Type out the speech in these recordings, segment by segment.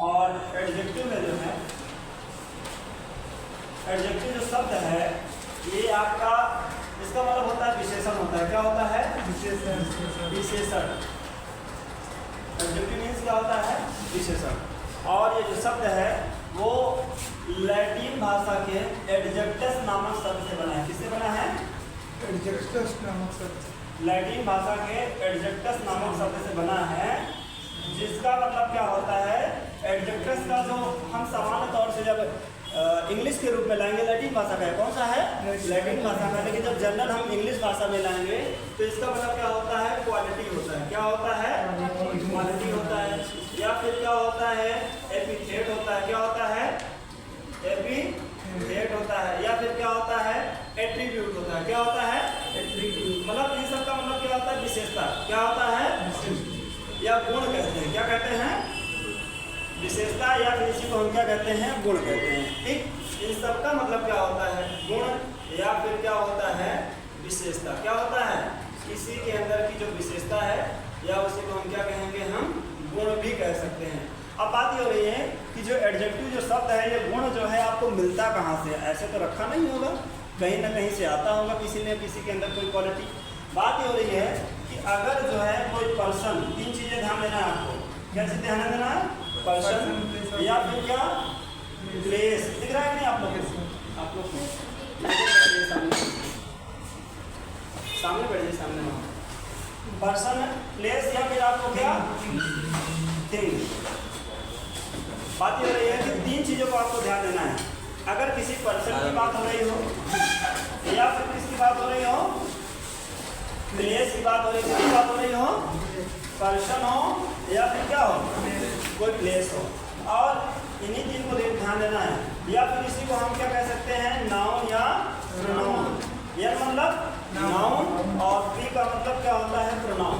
और एडजेक्टिव में जो है, एडजेक्टिव जो शब्द है ये आपका, इसका मतलब होता है विशेषण होता है। क्या होता है? विशेषण। विशेषण। एडजेक्टिव मीन्स क्या होता है? विशेषण। और ये जो शब्द है वो लैटिन भाषा के एडजेक्टस नामक शब्द से बना है। किससे बना है? एडजेक्टस नामक शब्द। लैटिन भाषा के एडजेक्टस नामक शब्द से बना है, जिसका मतलब क्या होता है? एडजेक्टस का जो हम सामान्य तौर से जब इंग्लिश के रूप में लाएंगे, लैटिन भाषा का है। कौन सा है? लैटिन भाषा का। लेकिन जब जनरल हम इंग्लिश भाषा में लाएंगे तो इसका मतलब क्या होता है? क्वालिटी होता है। क्या होता है? क्वालिटी होता है। या फिर क्या होता है? एपिथेट होता है। क्या होता है? एपिथेट होता है। या फिर क्या होता है? एट्रीब्यूट होता है। क्या होता है? एट्रीब्यूट। मतलब इन सब का मतलब क्या होता है? विशेषता। क्या होता है? या गुण कहते हैं। क्या कहते हैं? विशेषता। या फिर इसी को हम क्या कहते हैं? गुण कहते हैं। ठीक, इन सब का मतलब क्या होता है? गुण। या फिर क्या होता है? विशेषता। क्या होता है? किसी के अंदर की जो विशेषता है, या उसी को हम क्या कहेंगे? हम गुण भी कह सकते हैं। अब बात ये हो रही है कि जो एडजेक्टिव जो शब्द है, ये गुण जो है आपको मिलता कहाँ से? ऐसे तो रखा नहीं होगा, कहीं ना कहीं से आता होगा किसी ने, किसी के अंदर कोई क्वालिटी। बात ये हो रही है कि अगर जो है कोई पर्सन, तीन चीजें ध्यान देना है आपको। क्या चीज ध्यान देना है? पर्सन, या फिर क्या? प्लेस। दिख रहा है कि नहीं आप लोग? आप लोग सामने बैठिए, सामने। पर्सन, प्लेस, या फिर आपको क्या? थिंग। बात ये हो रही है कि तीन चीजों को आपको ध्यान देना है। अगर किसी पर्सन की बात हो रही हो, या फिर किसकी बात हो रही हो? प्लेस की बात हो रही, किसकी बात हो रही हो? पर्सन हो, या फिर क्या हो? कोई प्लेस हो। और इन्हीं तीन को ध्यान देना है। या फिर इसी को हम क्या कह सकते हैं? नाउन या प्रोनाउन। यह मतलब नाउन, और प्री का मतलब क्या होता है? प्रोनाउन।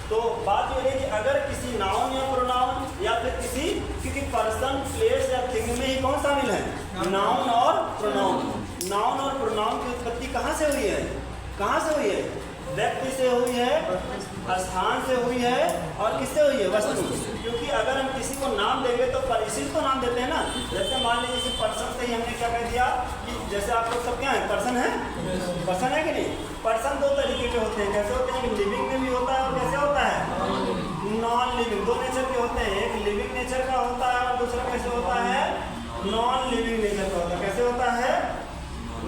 तो बात ये है कि अगर किसी नाउन या प्रोनाउन, या फिर किसी, क्योंकि पर्सन, प्लेस या थिंग में ही कौन शामिल है? नाउन और प्रोनाउन। नाउन और प्रोनाउन की उत्पत्ति कहाँ से हुई है? कहाँ से हुई है? व्यक्ति से हुई है, स्थान से हुई है, और किससे हुई है? वस्तु। क्योंकि अगर हम किसी को नाम देंगे तो परिचित को नाम देते हैं ना। जैसे मान लीजिए किसी पर्सन से ही हमने क्या कह दिया कि जैसे आप लोग सब क्या है? पर्सन है। पर्सन है कि नहीं? पर्सन दो तरीके के होते हैं। कैसे होते हैं? कि लिविंग में भी होता है, और कैसे होता है? Non living. दो नेचर के होते हैं, एक लिविंग नेचर का होता है, और दूसरा कैसे होता है? नॉन लिविंग नेचर का होता है। कैसे होता है?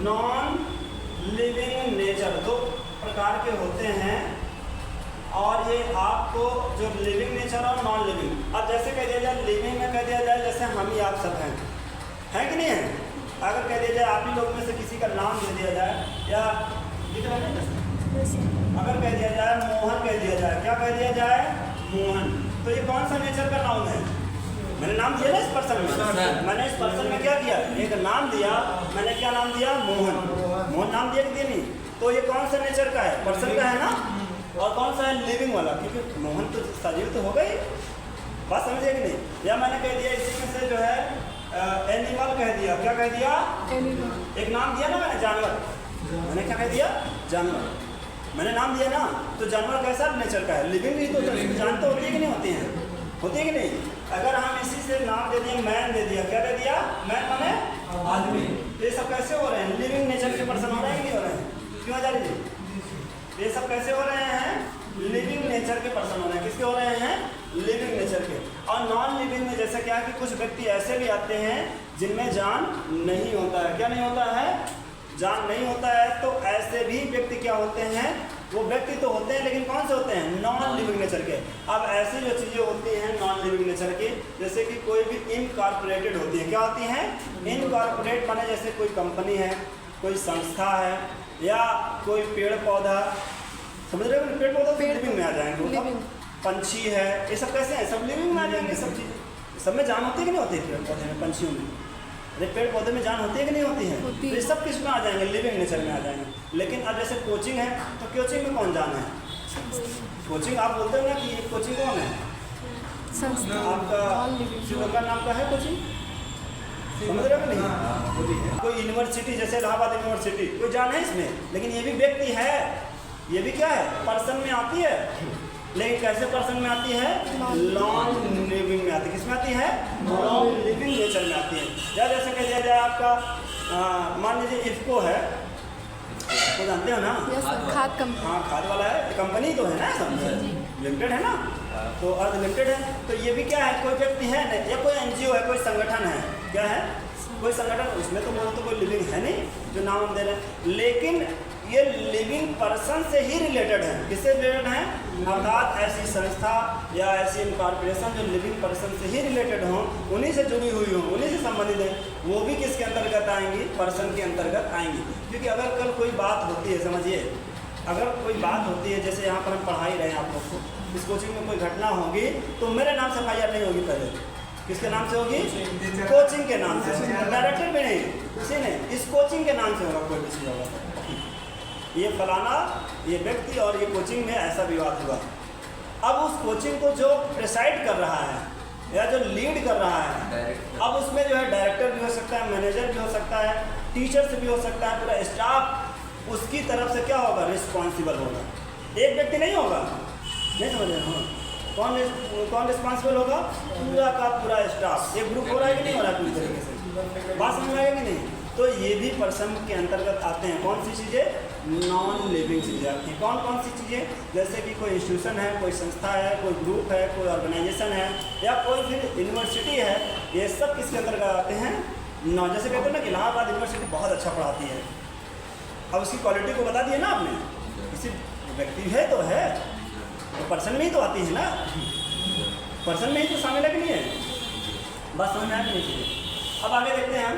Non living nature. दो प्रकार के होते हैं, और ये आपको जो लिविंग नेचर और नॉन लिविंग। अब जैसे कह दिया जाए लिविंग में, कह दिया जाए जैसे हम ही आप सब हैं कि नहीं है? अगर कह दिया जाए आप ही लोग में से किसी का नाम दे दिया जाए, या अगर कह दिया जाए मोहन कह दिया जाए, क्या कह दिया जाए? मोहन। तो ये कौन सा नेचर का नाम है? मैंने नाम दिया ना इस पर्सन में। मैंने इस पर्सन में क्या किया? एक नाम दिया। मैंने क्या नाम दिया? मोहन। मोहन नाम दिया कि दिया नहीं? तो ये कौन सा नेचर का है? पर्सन का है ना। और कौन सा है? लिविंग वाला, क्योंकि मोहन तो सजीव तो हो गई। बात समझिए कि नहीं? या मैंने कह दिया इसी में से जो है एनिमल कह दिया। क्या कह दिया? एनिमल। एक नाम दिया ना मैंने, जानवर। मैंने क्या कह दिया? जानवर। मैंने नाम दिया ना। तो जानवर कैसा नेचर का है? लिविंग ही तो। जान तो होती है कि नहीं होती है? होती है कि नहीं? अगर हम इसी से नाम दे दिए, मैन दे दिया। क्या दे दिया? मैन माने आदमी। तो ये सब कैसे हो रहे हैं? लिविंग नेचर के पर्सन हो रहे हैं कि नहीं हो रहे हैं? क्यों आचार्य जी? ये सब कैसे हो रहे हैं? लिविंग नेचर के पर्सन हो रहे हैं। किसके हो रहे हैं? लिविंग नेचर के। और नॉन लिविंग में जैसे क्या कि कुछ व्यक्ति ऐसे भी आते हैं जिनमें जान नहीं होता है। क्या नहीं होता है? जान नहीं होता है। तो ऐसे भी व्यक्ति क्या होते हैं? वो व्यक्ति तो होते हैं, लेकिन कौन से होते हैं? नॉन लिविंग नेचर के। अब ऐसी जो चीज़ें होती हैं नॉन लिविंग नेचर की, जैसे कि कोई भी इनकॉर्पोरेटेड होती है। क्या होती हैं? इनकॉर्पोरेट माने जैसे कोई कंपनी है, कोई संस्था है, या कोई पेड़ पौधा। समझ रहे हो? पेड़ पौधा तो लिविंग में आ जाएंगे। पंछी है, ये सब कैसे हैं? सब लिविंग में आ जाएंगे। सब चीज़ें, सब में जान होती है कि नहीं होती है? पेड़ पौधे में, पंछियों में। अरे पेड़ पौधे में जान होती है कि नहीं होती है? तो ये सब किस में आ जाएंगे? लिविंग नेचर में आ जाएंगे। लेकिन अब जैसे कोचिंग है, तो कोचिंग में कौन जान है? कोचिंग आप बोलते हो ना कि ये कोचिंग कौन है? आपका शिवम का नाम का है कोचिंग। समझ रहे हो नहीं? कोई यूनिवर्सिटी जैसे इलाहाबाद यूनिवर्सिटी, कोई जान है इसमें? लेकिन ये भी व्यक्ति है। ये भी क्या है? पर्सन में आती है। लेकिन कैसे पर्सन में आती है? नॉन लिविंग में आती है। किस किसमें आती है? नॉन लिविंग नेचर में आती है। या जैसे कह दिया जाए आपका मान लीजिए इफ्को है, वो जानते हो ना? खाद कंपनी। हाँ, खाद वाला है, कंपनी तो है ना, सब लिमिटेड है ना, तो अर्थ लिमिटेड है। तो ये भी क्या है, कोई व्यक्ति है नहीं, या कोई एनजीओ है, कोई संगठन है, क्या है, कोई संगठन, उसमें तो कोई लिविंग है नहीं जो नाम हम दे रहे हैं, लेकिन ये लिविंग पर्सन से ही रिलेटेड है। किससे रिलेटेड है? अर्थात ऐसी संस्था या ऐसी इनकॉर्पोरेशन जो लिविंग पर्सन से ही रिलेटेड हो, उन्हीं से जुड़ी हुई हो, उन्हीं से संबंधित है, वो भी किसके अंतर्गत आएंगी? पर्सन के अंतर्गत आएंगी। क्योंकि अगर कल कोई बात होती है, समझिए, अगर कोई बात होती है, जैसे यहाँ पर हम पढ़ा ही रहे हैं आप लोग को, इस कोचिंग में कोई घटना होगी तो मेरे नाम से FIR नहीं होगी, पहले किसके नाम से होगी? कोचिंग के नाम से, डायरेक्टर भी नहीं, किसी ने, इस कोचिंग के नाम से होगा कोई भी चीज़ होगा, ये फलाना, ये व्यक्ति और ये कोचिंग में ऐसा विवाद हुआ। अब उस कोचिंग को जो प्रेसाइड कर रहा है या जो लीड कर रहा है, अब उसमें जो है डायरेक्टर भी हो सकता है, मैनेजर भी हो सकता है, टीचर्स भी हो सकता है, पूरा स्टाफ उसकी तरफ से क्या होगा? रिस्पॉन्सिबल होगा। एक व्यक्ति नहीं होगा, नहीं समझ रहे हो? कौन रिस्पॉन्सिबल होगा? पूरा का पूरा स्टाफ। एक ग्रुप हो रहा है कि नहीं हो रहा है पूरी तरीके से? बात समझ में आएगी नहीं? तो ये भी पर्सन के अंतर्गत आते हैं। कौन सी चीज़ें? नॉन लिविंग चीज़ें आती हैं। कौन कौन सी चीज़ें? जैसे कि कोई इंस्टीट्यूशन है, कोई संस्था है, कोई ग्रुप है, कोई ऑर्गेनाइजेशन है, या कोई फिर यूनिवर्सिटी है, ये सब किसके अंतर्गत आते हैं? नॉन। जैसे कहते हैं ना कि इलाहाबाद यूनिवर्सिटी बहुत अच्छा पढ़ाती है, अब उसकी क्वालिटी को बता दिया ना आपने, किसी व्यक्ति है तो है, तो पर्सन में ही तो आती है ना, पर्सन में ही तो शामिल है कि नहीं है? बस समझ में आ नहीं चाहिए। अब आगे देखते हैं हम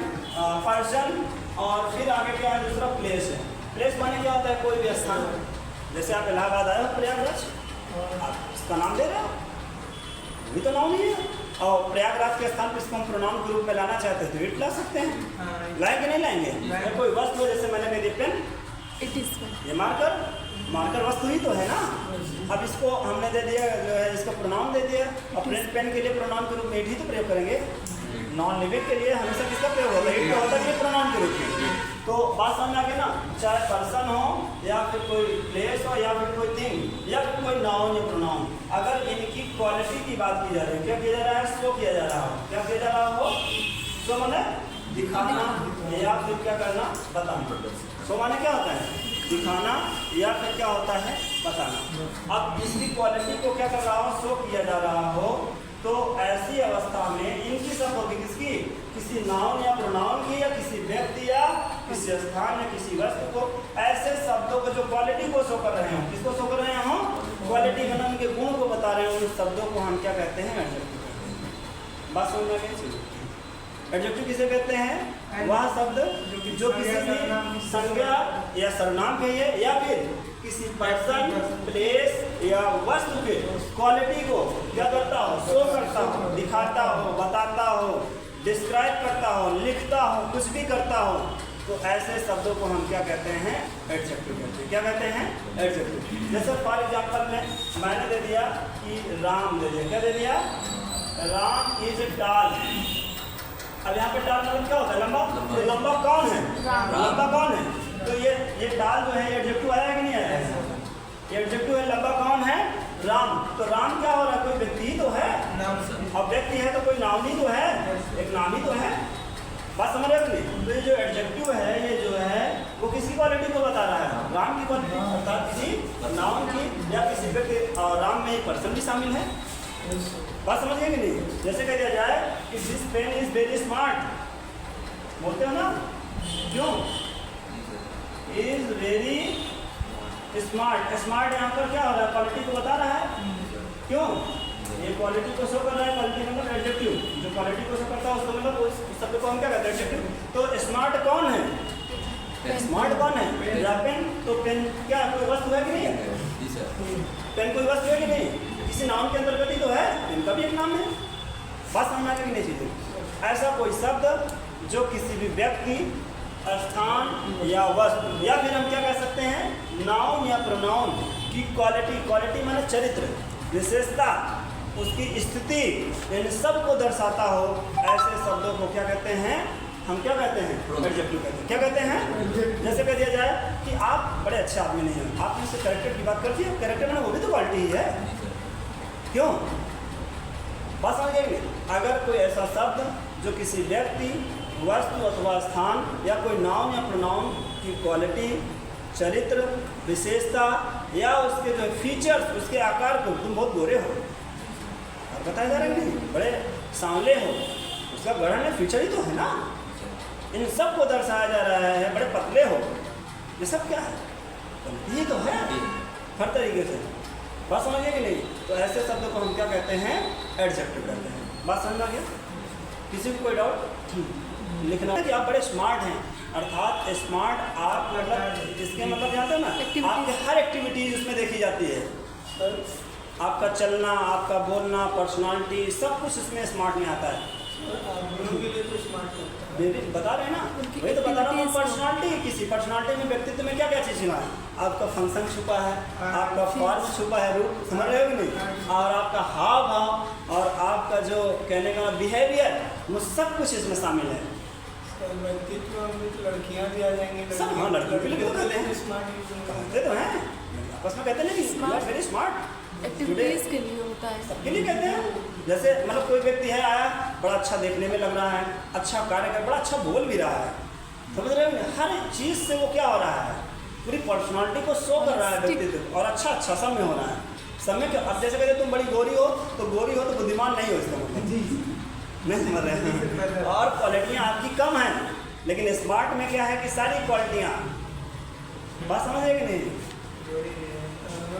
पर्सन, और फिर आगे क्या है? दूसरा प्लेस है। प्लेस माने क्या होता है? कोई भी स्थान। जैसे आप इलाहाबाद आए हो, प्रयागराज, आप इसका नाम दे रहे हो, भी तो नाम नहीं है, और प्रयागराज के स्थान पर इसको हम प्रोनाउन के रूप में लाना चाहते हैं तो इट ला सकते हैं, लाएंगे नहीं लाएंगे? या कोई वस्तु, जैसे मैंने कह दिया पेन, इट इज ये मार्कर वस्तु ही तो है ना। अब इसको हमने दे दिया, जो है इसको प्रोनाउन दे दिया, और पेन के लिए प्रोनाउन के रूप में इट ही तो प्रयोग करेंगे। नॉन लिविंग के लिए हमेशा किसका प्रयोग होता है? इट होता है प्रोनाउन के रूप में। तो बात समझ आ गई ना? चाहे पर्सन हो, या फिर कोई प्लेस हो, या फिर कोई थिंग, या फिर कोई नाउन या प्रोनाउन, अगर इनकी क्वालिटी की बात की जा रही है, क्या किया जा रहा है? शो किया जा रहा हो। क्या किया जा रहा हो? शो माने दिखाना, या फिर क्या करना? बताना। शो माने क्या होता है? दिखाना, या फिर क्या होता है? बताना। अब इसकी क्वालिटी को क्या कर रहा हो? शो किया जा रहा हो, तो ऐसी अवस्था में इनकी सब होगी किसकी? किसी नाउन या प्रोनाउन की, या किसी व्यक्ति या किसी स्थान या किसी वस्तु को, ऐसे शब्दों को जो क्वालिटी को शो कर रहे हो। किसको शो कर रहे हो? क्वालिटी में उनके गुण को बता रहे हो। उन शब्दों को हम क्या कहते हैं? एडजेक्टिव। बात समझ में आ गई? एडजेक्टिव किसे कहते हैं? वह शब्द जो किसी भी संज्ञा या सर्वनाम कहिए, या फिर किसी पर्सन, प्लेस या वस्तु के क्वालिटी को क्या करता हो? शो करता हो, दिखाता हो, बताता हो, डिस्क्राइब करता हो, लिखता हो, कुछ भी करता हो, तो ऐसे शब्दों को हम क्या कहते हैं? एडजेक्टिव कहते हैं। क्या कहते हैं? एडजेक्टिव। जैसे फॉर एग्जाम्पल में मैंने दे दिया कि राम दे दिया, क्या दे दिया? राम इज टाल। अब यहाँ पे टाल मतलब क्या होता है? लंबा। तो लंबा कौन है? लंबा कौन है? तो ये टाल जो है एडजेक्टिव आया कि नहीं आया? ये एडजेक्टिव है। लंबा कौन है? राम। तो राम क्या हो रहा है? कोई व्यक्ति ही तो है, अब व्यक्ति है तो कोई नाम ही तो है, एक नाम ही तो है। बात समझ रहे हो नहीं? तो ये जो एडजेक्टिव है, ये जो है वो किसी क्वालिटी को बता रहा है? राम की क्वालिटी, अर्थात किसी नाउन की या किसी व्यक्ति। राम में एक पर्सन भी शामिल है। बात समझ गए कि नहीं? जैसे कह दिया जाए कि this pen is very smart, बोलते हो ना? क्यों? Is very smart. स्मार्ट यहाँ पर क्या हो रहा है? क्वालिटी को बता रहा है। क्यों? ये क्वालिटी को शो कर रहा है। क्वालिटी मतलब एडजेक्टिव, जो क्वालिटी को शो करता है उसको मतलब उस शब्द को हम क्या कहते हैं? एडजेक्टिव। तो स्मार्ट कौन है? स्मार्ट कौन है? या पेन। तो पेन क्या कोई वस्तु है कि नहीं है? पेन कोई वस्तु है कि नहीं? किसी नाम के अंतर्गत ही तो है, इनका भी एक नाम है। बात समझ में नहीं चीजें। ऐसा कोई शब्द जो किसी भी व्यक्ति, स्थान या वस्तु, या फिर हम क्या कह सकते हैं? नाउन या प्रोनाउन की क्वालिटी। क्वालिटी माने चरित्र, विशेषता, उसकी स्थिति, इन सब को दर्शाता हो, ऐसे शब्दों को क्या कहते हैं? हम क्या कहते हैं? एडजेक्टिव कहते हैं। क्या कहते हैं? जैसे कह दिया जाए कि आप बड़े अच्छे आदमी नहीं हैं, आप इससे कैरेक्टर की बात करती है। कैरेक्टर माने वो भी तो क्वालिटी ही है। क्यों? बात समझेंगे। अगर कोई ऐसा शब्द जो किसी व्यक्ति, वस्तु अथवा स्थान या कोई नाउन या प्रोनाउन की क्वालिटी, चरित्र, विशेषता या उसके जो फीचर्स, उसके आकार को, तुम बहुत गोरे हो और बताया जा रहा है नहीं, बड़े सांवले हो, उसका गढ़न है, फीचर ही तो है ना, इन सब को दर्शाया जा रहा है। बड़े पतले हो, ये सब क्या है? ये तो है हर तरीके से। बात समझिए कि नहीं? तो ऐसे शब्दों को हम क्या कहते हैं? एडजेक्टिव कहते हैं। बात समझ आ गया? किसी को कोई डाउट? लिखना है कि आप बड़े स्मार्ट हैं, अर्थात स्मार्ट आप मतलब इसके मतलब जानते हैं ना, आपके हर एक्टिविटीज उसमें देखी जाती है। आपका चलना, आपका बोलना, पर्सनालिटी, सब कुछ इसमें स्मार्ट में आता है। बता रहे हैं ना, वही तो बता रहा हूँ। पर्सनालिटी, किसी पर्सनालिटी में, व्यक्तित्व में क्या क्या चीज़ छुपा है? आपका फंक्शन छुपा है, आपका फॉर्म छुपा है, रूप, समझ रहे हो कि नहीं, और आपका हाव भाव और आपका जो कहने का बिहेवियर, वो सब कुछ इसमें शामिल है। व्यक्तित्व में तो लड़कियाँ भी आ जाएंगी, सब, हाँ, लड़कियों के लिए तो कहते हैं, कहते तो हैं, आपस में कहते नहीं कि you are very smart. Activities के लिए होता है, सबके लिए कहते हैं। जैसे मतलब कोई व्यक्ति है, आया, बड़ा अच्छा देखने में लग रहा है, अच्छा कार्य कर, बड़ा अच्छा बोल भी रहा है, समझ रहे हो? हर चीज़ से वो क्या हो रहा है? पूरी पर्सनालिटी को शो कर रहा है व्यक्तित्व, और अच्छा समय हो रहा है। समय के अब जैसे कहते तुम बड़ी गोरी हो तो बुद्धिमान नहीं हो, इसका मतलब नहीं समझ रहे हैं। और क्वालिटियाँ आपकी कम हैं, लेकिन स्मार्ट में क्या है कि सारी क्वालिटियाँ, बात समझे कि नहीं?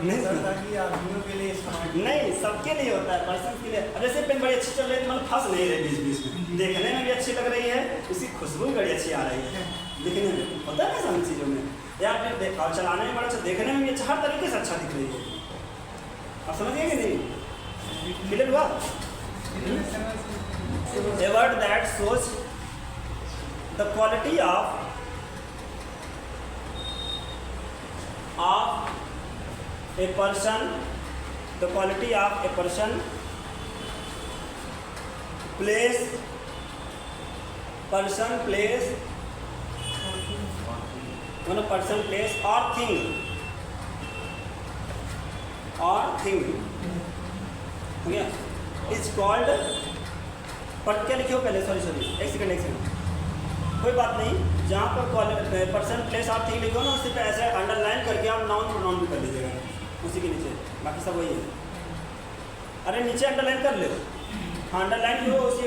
आदमियों के लिए नहीं, सबके लिए होता है, पर्सन के लिए। अब जैसे पेन बड़ी अच्छी चल रही है, मतलब फंस नहीं रही बीच में, देखने में भी अच्छी लग रही है, उसकी खुशबू भी बड़ी अच्छी आ रही है, दिखने में होता है ना सब चीज़ों में, या फिर चलाने में बड़ा अच्छा, देखने में भी अच्छा, हर तरीके से अच्छा दिख रही है। आप समझिए कि नहीं? क्लियर हुआ? A word that shows the quality of a person, the quality of a person, place, person, place, person, place or thing, हो गया? It's called, पर क्या लिखे हो पहले? सॉरी, एक सेकंड, कोई बात नहीं। जहाँ पर पर्सन, प्लेस और थिंग लिखो ना, उसी पे ऐसे अंडरलाइन करके आप नाउन प्रोनाउन भी कर लीजिएगा उसी के नीचे, बाकी सब वही है। अरे नीचे अंडरलाइन कर ले, हाँ अंडरलाइन क्यों? उसी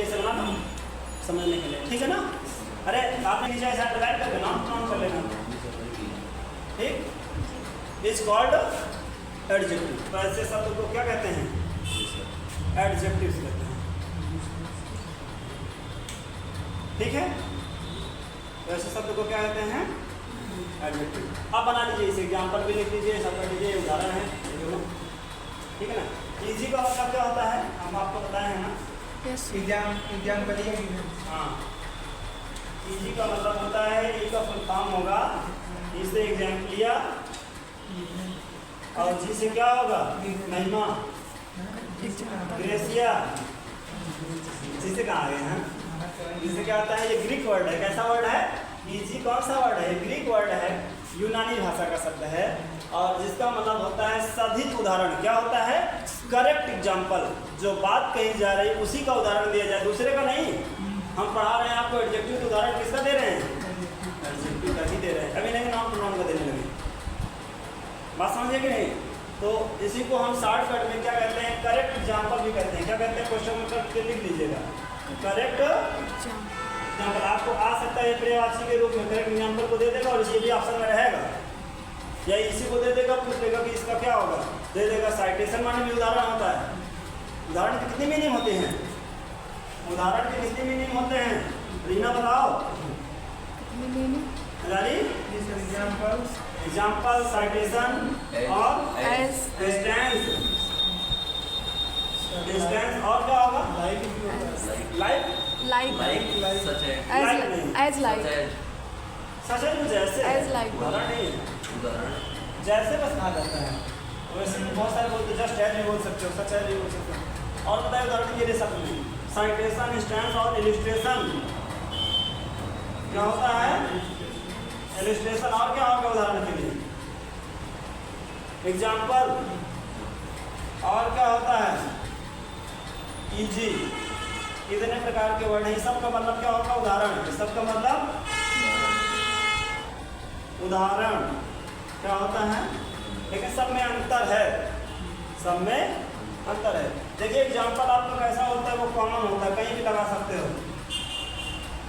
ऐसे बना समझने के लिए, ठीक है ना? अरे आपने नीचे ऐसे अंडरलाइन करके नाउन प्रोनाउन कर लेना, ठीक? Is called adjective. तो ऐसे शब्द को क्या कहते हैं? एडजेक्टिव्स कहते हैं, ठीक है? तो ऐसे शब्द को क्या कहते हैं? एडजेक्टिव। आप बना लीजिए, इसे एग्जाम्पल भी लिख लीजिए, सब कर लीजिए, उदाहरण है, ठीक है ना? इजी का मतलब क्या होता है? हम आपको बताए हैं ना, एग्जाम्पल। हाँ, इजी का मतलब होता है, ई का फुल फॉर्म होगा, इससे एग्जाम लिया, और जी से क्या होगा? महिमा, ग्रेसिया, जी से कहाँ आ गए हैं? जिसे क्या होता है? ये ग्रीक वर्ड है। कैसा वर्ड है? इजी कौन सा वर्ड है? ग्रीक वर्ड है, यूनानी भाषा का शब्द है, और जिसका मतलब होता है सधित उदाहरण। क्या होता है? करेक्ट एग्जाम्पल, जो बात कही जा रही उसी का उदाहरण दिया जाए, दूसरे का नहीं। हम पढ़ा रहे हैं आपको एडजेक्टिव उदाहरण किसका दे रहे हैं? एडजेक्टिव का ही दे रहे हैं, अभी नहीं नाउन प्रोनाउन का देने लगे। बात समझिए कि नहीं? तो इसी को हम शॉर्टकट में क्या कहते हैं? करेक्ट एग्जाम्पल भी कहते हैं। क्या कहते हैं? क्वेश्चन में करके लिख लीजिएगा, करेक्ट एग्जाम्पल। आपको आ सकता है पर्यायवाची के रूप में, करेक्ट एग्जाम्पल को दे देगा, और ये भी ऑप्शन में रहेगा, या इसी को दे देगा, पूछ लेगा कि इसका क्या होगा, दे देगा। साइटेशन माने भी उदाहरण होता है। उदाहरण के कितने मीनिंग होते हैं? उदाहरण के कितने मीनिंग होते हैं? रीना बताओ। एग्जाम्पल, साइटेशन और डिस्टेंस। डिस्टेंस और क्या होगा? लाइक, सच है, जैसे उदाहरण नहीं है, जैसे बस कहा जाता है। वैसे भी बहुत सारे बोलते, जस्ट एज भी बोल सकते हो, सच एज भी बोल सकते हो। और बताए उदाहरण के लिए शब्द में साइटेशन, स्टैंस और इलिस्ट्रेशन क्या होता है? इलिस्ट्रेशन और क्या होगा उदाहरण के लिए? एग्जाम्पल और क्या होता है? इजी, इतने प्रकार के वर्ड हैं। सबका मतलब क्या होगा? उदाहरण। सबका मतलब उदाहरण क्या होता है? लेकिन सब में अंतर है, सब में अंतर है। देखिए एग्जाम्पल आपका कैसा होता है, वो कॉमन होता है, कहीं भी लगा सकते हो।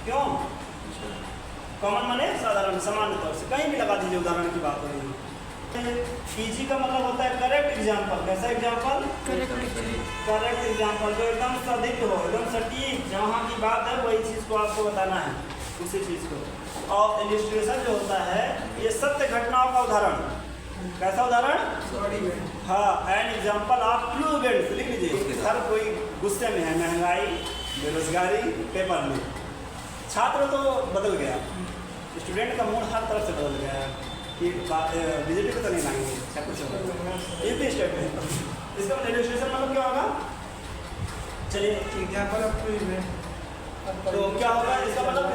क्यों? कॉमन माने साधारण, सामान्य तौर से कहीं भी लगा दीजिए, उदाहरण की बात हो रही है। इजी का मतलब होता है करेक्ट एग्जाम्पल। कैसा एग्जाम्पल? करेक्ट एग्जाम्पल, जो एकदम सटीक हो, एकदम सटीक, जहाँ की बात है वही चीज़ को आपको बताना है, उसी चीज़ को। और इलिस्ट्रेशन जो होता है ये सत्य घटनाओं का उदाहरण। कैसा उदाहरण? हाँ, an example of true events. लिख लीजिए, हर कोई गुस्से में है, महंगाई, बेरोजगारी, पेपर में। छात्र तो बदल गया, स्टूडेंट का मूड हर तरफ से बदल गया है कि बीजेपी को तो नहीं लाएंगे, सब कुछ होगा यूपी स्टेट में। इसका इलिस्ट्रेशन मतलब क्या होगा? चलिए एग्जाम्पल ऑफ ट्रू इवेंट, तो क्या होगा इसका मतलब?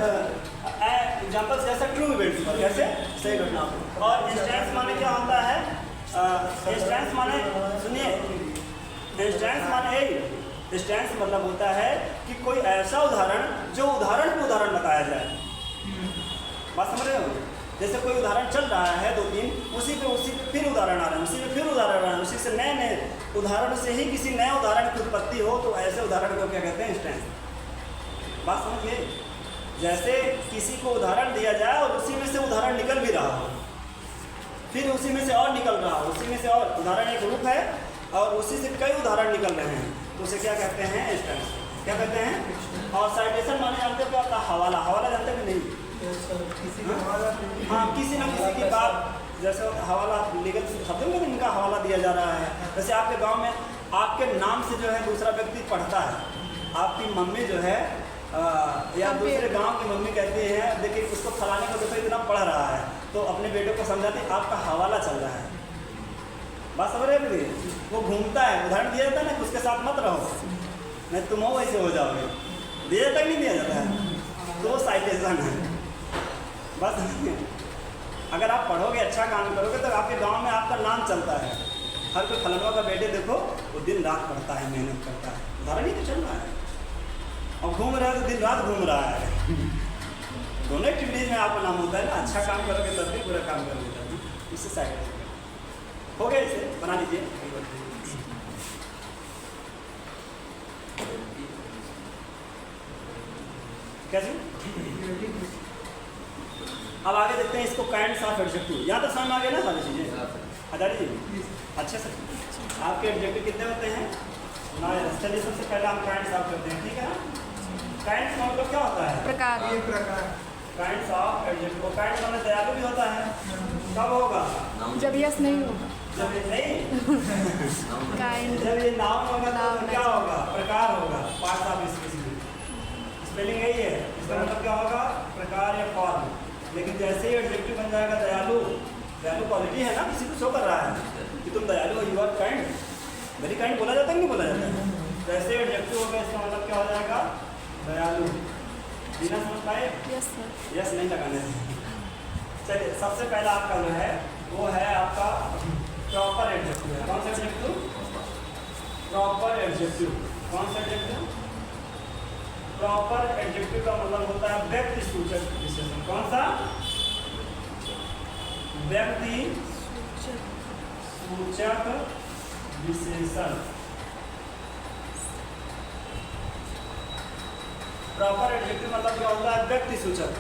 एग्जाम्पल्स जैसा ट्रू इवेंट्स पर, कैसे? सही घटना। और इंस्टेंस माने क्या होता है? इंस्टेंस माने, सुनिए, इंस्टेंस माने इंस्टेंस मतलब होता है कि कोई ऐसा उदाहरण जो उदाहरण को उदाहरण बताया जाए। बात समझ रहे हो? जैसे कोई उदाहरण चल रहा है 2-3, उसी पे फिर उदाहरण आ रहे हैं, उसी में फिर उदाहरण आ रहे हैं, उसी से नए नए उदाहरण से ही किसी नए उदाहरण की उत्पत्ति हो, तो ऐसे उदाहरण को क्या कहते हैं? इंस्टेंस। बात समझिए, जैसे किसी को उदाहरण दिया जाए और उसी में से उदाहरण निकल भी रहा हो, फिर उसी में से और निकल रहा हो, उसी में से और उदाहरण एक रूप है और उसी से कई उदाहरण निकल रहे हैं, तो उसे क्या कहते हैं? इंस्टेंस। क्या कहते हैं? और साइटेशन माने जानते हो क्या होता है? हवाला। हवाला जानते हो कि नहीं? हाँ, किसी न किसी की बात, जैसे हवाला लीगल शब्द में इनका हवाला दिया जा रहा है। जैसे आपके गांव में आपके नाम से जो है दूसरा व्यक्ति पढ़ता है, आपकी मम्मी जो है या दूसरे गांव की मम्मी कहती है देखिए उसको फलाने को देखो इतना पढ़ रहा है, तो अपने बेटे को समझाते आपका हवाला चल रहा है। बात समझ रहे हैं? वो घूमता है, उदाहरण दिया जाता है ना कि उसके साथ मत रहो, नहीं तुम हो वैसे हो जाओगे, दिया जाता नहीं दिया जाता है, तो साइटेशन है। बस अगर आप पढ़ोगे, अच्छा काम करोगे, तो आपके गांव में आपका नाम चलता है। हर कोई फलनवा का बेटे देखो वो दिन रात पढ़ता है, मेहनत करता है, उदाहरण ही तो चल रहा है। और घूम रहा है तो दिन रात घूम रहा है। दोनों एक्टिविटीज में आपका नाम होता है ना। अच्छा काम करोगे तब भी, बुरा काम करोगे तब भी। इससे साइड हो गया, इसे बना लीजिए। कैसे? अब आगे देखते हैं इसको काइंड्स ऑफ एडजेक्टिव। यहाँ तो समझ आ गया ना सारी चीज़ें? आजादी जी अच्छे से। आपके एडजेक्टिव कितने होते हैं? ना। चलिए सबसे पहले हम काइंड्स ऑफ करते हैं, ठीक है ना? काइंड्स का मतलब क्या होता है? प्रकार। Kinds of adjective. काइंड मतलब दयालु भी होता है। कब होगा? जब यस नहीं होगा। जब ये नहीं काइंड। जब ये नाउन होगा तो क्या होगा? प्रकार होगा। Part of species. स्पेलिंग यही है। इसका मतलब क्या होगा? प्रकार या फॉर्म। लेकिन जैसे ही एडजेक्टिव बन जाएगा दयालु, दयालु क्वालिटी है ना, किसी को शो कर रहा है कि तुम दयालु हो, you are kind, very kind बोला जाता है कि नहीं बोला जाता है? जैसे एडजेक्टिव होगा इसका मतलब क्या हो जाएगा? दयालु। बिना समझ पाए? Yes sir. यस नहीं लगाने से। चलिए सबसे पहला आपका जो है वो है आपका प्रॉपर एडजेक्टिव है। कौन सा एडजेक्टिव? Proper adjective. कौन सा एडजेक्टिव? प्रॉपर एडजेक्टिव का मतलब होता है व्यक्ति सूचक विशेषण। कौन सा? व्यक्ति सूचक विशेषण। प्रॉपर एडजेक्टिव मतलब क्या होता है? व्यक्ति सूचक।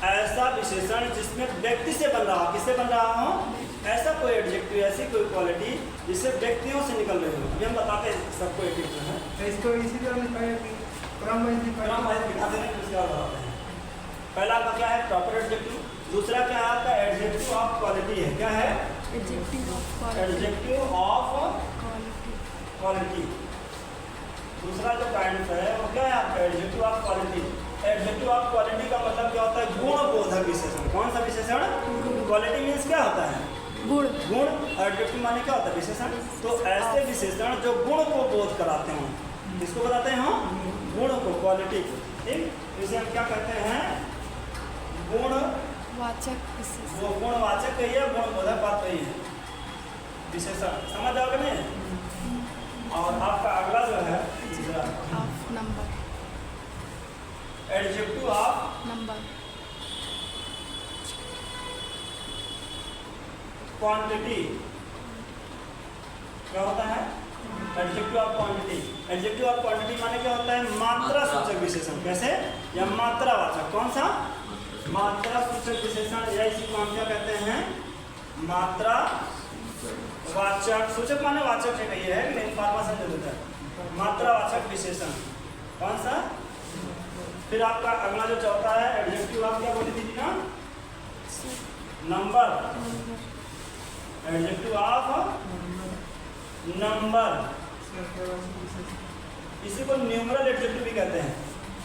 ऐसा विशेषण जिसमें व्यक्ति से बन रहा हो। किससे बन रहा हो? ऐसा कोई एडजेक्टिव, ऐसी कोई क्वालिटी जिससे व्यक्तियों से निकल रही हो। अभी हम बताते हैं सबको एक एक है। तो इसको इसी तरह क्रम वाइज दिखाते हैं, उसके बाद बताते हैं। पहला आपका क्या है? Proper adjective. दूसरा क्या है आपका? एडजेक्टिव ऑफ क्वालिटी है। क्या है? Adjective of quality. Adjective of quality. दूसरा जो काइंड है वो क्या है आपका? Adjective of quality. Adjective of quality का मतलब क्या होता है? गुण बोधक विशेषण। कौन सा विशेषण? क्वालिटी मीन्स क्या होता है? गुण। गुण। एडजेक्टिव माने क्या होता है? विशेषण। तो ऐसे विशेषण जो गुण को बोध कराते हो, किसको बताते हैं हम? गुण को, क्वालिटी को। ठीक, इसे हम क्या कहते हैं? गुण वाचक विशेषण। वो गुणवाचक कही है, गुण बोधक बात वही है, विशेषण। समझ जाओगे नहीं? और आपका अगला जो है तीसरा of number adjective of number quantity क्या होता है? Adjective of quantity. Adjective of quantity माने क्या होता है? मात्रा सूचक विशेषण। कैसे? या मात्रावाचक। कौन सा? मात्रा सूचक विशेषण, या इसी को हम क्या कहते हैं? मात्रा वाचक। सूचक माने वाचक है, कही है कि इन्फॉर्मेशन दे देता है। मात्रावाचक विशेषण कौन सा? फिर आपका अगला जो चौथा है एडजेक्टिव ऑफ क्या बोली थी ना? नंबर। एडजेक्टिव ऑफ नंबर, इसी को न्यूमरल एडजेक्टिव भी कहते हैं।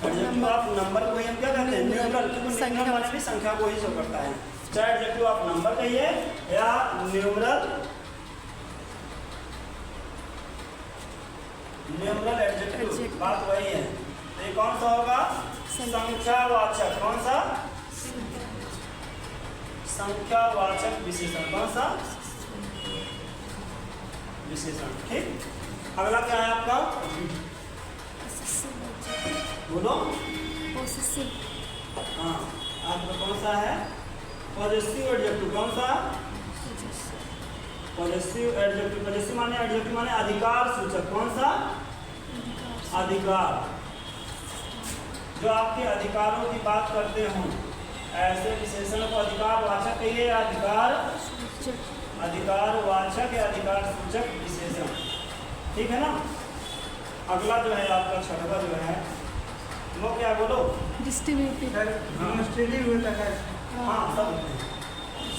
एडजेक्टिव ऑफ नंबर को ही हम क्या कहते हैं? न्यूमरल, क्योंकि न्यूमरल माने भी संख्या को ही शो करता है। चाहे एडजेक्टिव ऑफ नंबर कहिए या न्यूमरल एडजेक्टिव, बात वही है। तो ये कौन सा होगा? संख्यावाचक। कौन सा? संख्यावाचक विशेषण। कौन सा? विशेषण। ठीक। अगला क्या है आपका? बोलो। हाँ, आपका कौन सा है? Positive adjective. कौन सा? Positive adjective. पॉजिटिव माने एडजेक्टिव माने अधिकार सूचक। कौन सा? अधिकार। जो आपके अधिकारों की बात करते हो, ऐसे विशेषण को अधिकारवाचक कहिए या अधिकारवाचक या अधिकार सूचक विशेषण। ठीक है ना? अगला जो है आपका छठवा जो है वो क्या? बोलो। डिस्ट्रीब्यूटिव। डिमॉन्स्ट्रेटिव होता है। हाँ, सब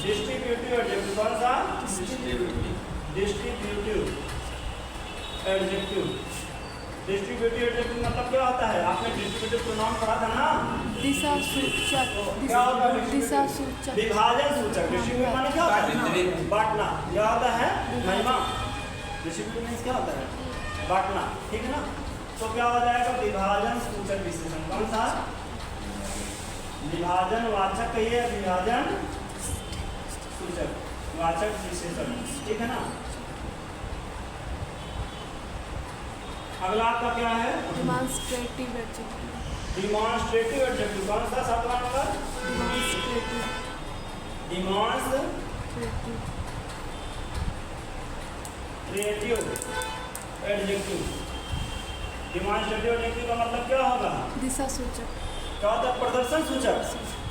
डिस्ट्रीब्यूटिव एडजेक्टिव। कौन सा? Distributive adjective. डिस्ट्रीब्यूटिव एडजेक्टिव मतलब क्या होता है? आपने डिस्ट्रीब्यूटिव प्रोनाउन पढ़ा था ना? दिशा सूचक। क्या होता है? दिशा सूचक, विभाजन सूचक। डिस्ट्रीब्यूट माने क्या होता है? बांटना। क्या होता है? महिमा। डिस्ट्रीब्यूट मीन्स क्या होता है? बांटना। ठीक है ना? तो क्या हो जाएगा? विभाजन सूचक विशेषण। कौन सा? विभाजन वाचक कहिए, विभाजन सूचक वाचक विशेषण। ठीक है ना? अगला आपका क्या है? Demonstrative adjective. Demonstrative adjective. कौन सा? सातवां number. Demonstrative adjective. Demonstrative adjective का मतलब क्या होगा? दिशा सूचक। क्या होता है? प्रदर्शन सूचक।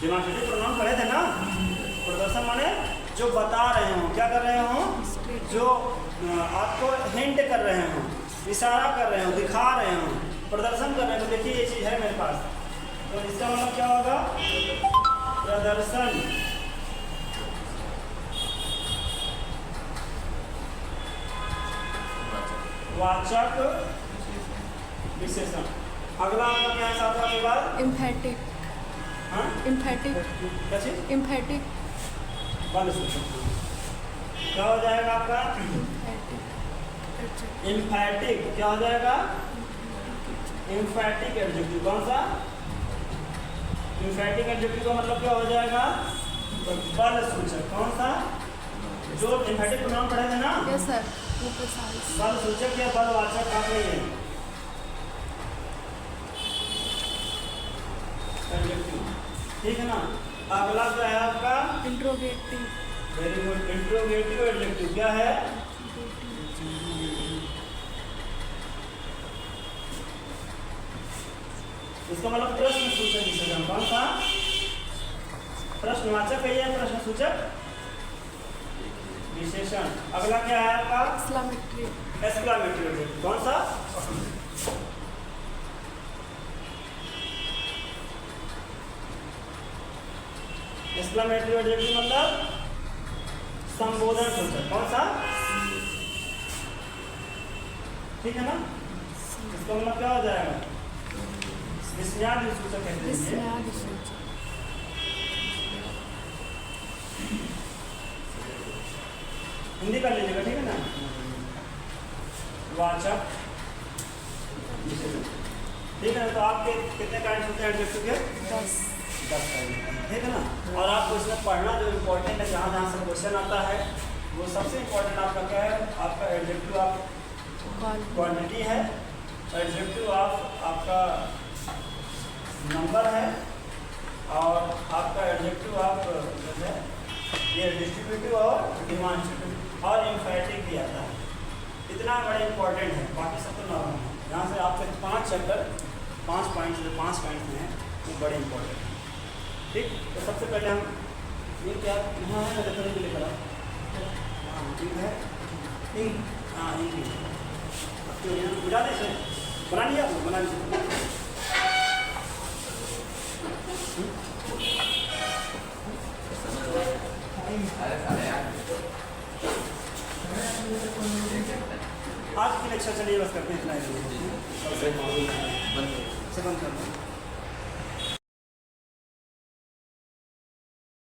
डिमॉन्स्ट्रेटिव प्रोनाउन पढ़े थे ना? प्रदर्शन माने जो बता रहे हो, क्या कर रहे हो? जो आपको हिंट कर रहे हो, इशारा कर रहे हो, दिखा रहे हो, प्रदर्शन कर रहे हो। देखिए ये चीज़ है मेरे पास, तो इसका मतलब क्या होगा? प्रदर्शन वाचक विशेषण। अगला आपका क्या है? सातवां के बाद एम्फेटिक। हाँ, एम्फेटिक। क्या चीज? एम्फेटिक। बल सूचक। क्या हो जाएगा आपका? इम्फैटिक। क्या हो जाएगा? Emphatic adjective. कौन सा? इम्फैटिक एडजेक्टिव का मतलब क्या हो जाएगा? बल सूचक। कौन सा? जो इम्फैटिक प्रोनाउन पढ़े थे ना? यस सर, वो प्रिसाइज। बल सूचक या बल वाचक आप नहीं है एडजेक्टिव। ठीक है ना? अगला क्या है आपका? Interrogative. Very good. Interrogative adjective क्या है? इसका मतलब प्रश्न सूचक विशेषण। कौन सा? प्रश्नवाचक है या प्रश्न सूचक विशेषण। अगला क्या है आपका? एक्सक्लेमेटरी। Exclamatory adjective. कौन सा? एक्सक्लेमेटरी एडजेक्टिव मतलब संबोधन सूचक। कौन सा? ठीक है ना? इसका मतलब क्या हो जाएगा? विस्मयादि सूचक कहते हैं। विस्मयादि सूचक। हिंदी कर लीजिएगा, ठीक है ना? वाचक ठीक है ना? तो आपके कितने काइंड्स होते हैं एडजेक्टिव के? 10 काइंड। ठीक है ना? और आपको इसमें पढ़ना जो इम्पोर्टेंट है, जहाँ जहाँ से क्वेश्चन आता है, वो सबसे इम्पोर्टेंट आपका क्या है? आपका एडजेक्टिव ऑफ क्वांटिटी है, एडजेक्टिव ऑफ आपका नंबर है और आपका एडजेक्टिव ऑफ जैसे ये डिस्ट्रीब्यूटिव और डिमांस्ट्रेटिव और एम्फैटिक भी आता है। इतना बड़ा इंपॉर्टेंट है, बाकी सब तो नॉर्मल है। यहाँ से आपके 5 चैप्टर 5 पॉइंट्स जो 5 पॉइंट्स हैं वो बड़े इंपॉर्टेंट हैं। ठीक, तो सबसे पहले हम ये क्या यहाँ है रेफरेंस के लिए करा ठीक है इंक, हाँ इंक तो यहाँ बुझा दे इसे बना लिया आपको, बना लीजिए। आज की लेक्चर चलिए बस करते हैं इतना ही। सबसे बंद कर दो।